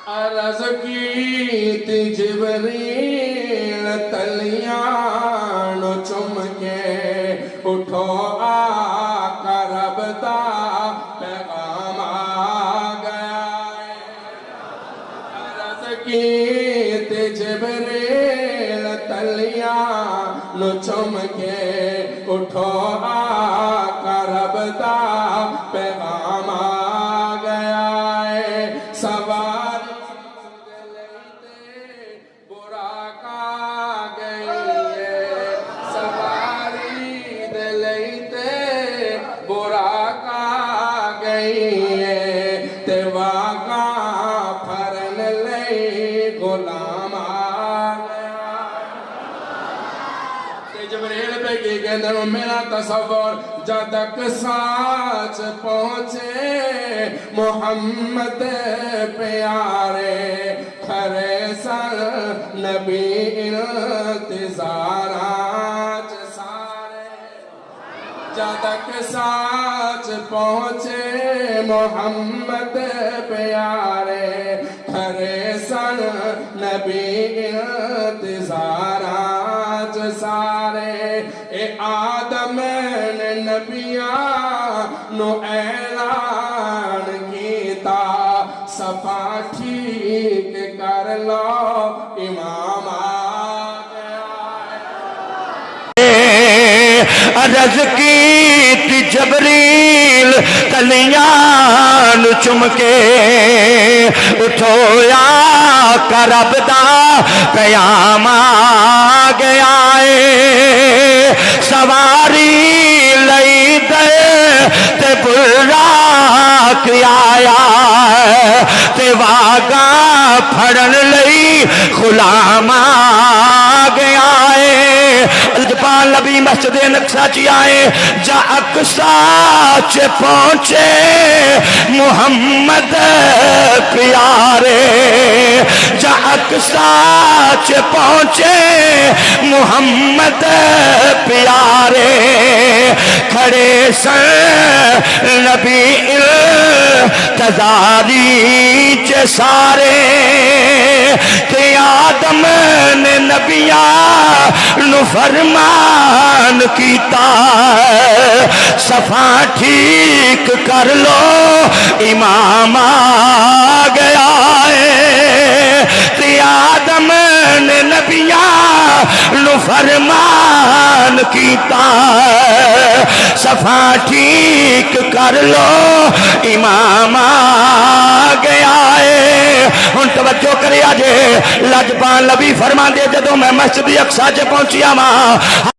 عرض کی تھی جبریل تلیاں نو چم کے اٹھو آقا رب دا پیغام آ گیا ہے۔ عرض کی تھی جبریل تلیاں نو چم کے اٹھو آقا رب دا پیغام آ گیا ہے۔ سواری جبریل پہ کی کہندے میرا تصور جدک ساچ پہنچے محمد پیارے کھرے سر نبی انتظارات سارے جدک ساچ پہنچے محمد پیارے کھرے سر نبی انتظارات سارے اے آدم نے نبیان نو اعلان کیتا صفا ٹھیک کر لو امام آ گیا۔ عرض کی تھی جبریل تلیاں نو چم کے اٹھو آقا رب دا پیغام آ گیا ہے۔ سواری لئی دے تے براق آیا ہے تے واگاں پھڑن لئی غلام آ گیا ہے۔ الجبال نبی مسجد نقصہ چی آئے جا اقصا چ پہنچے محمد پیارے جا اقصا چ پہنچے محمد پیارے کھڑے سن نبی انتظاری چ سارے کہ آدم نے نبیان نو فرمان کیتا صفا ٹھیک کر لو امام آ گیا ہے۔ تے آدم نے نبیان نو فرمان کیتا صفا ٹھیک کر لو امام آ گیا ہے۔ ہن توجہ کرے آجے لاجپال نبی فرمان دے جدوں میں مسجد اقصا چ پہنچیا ماں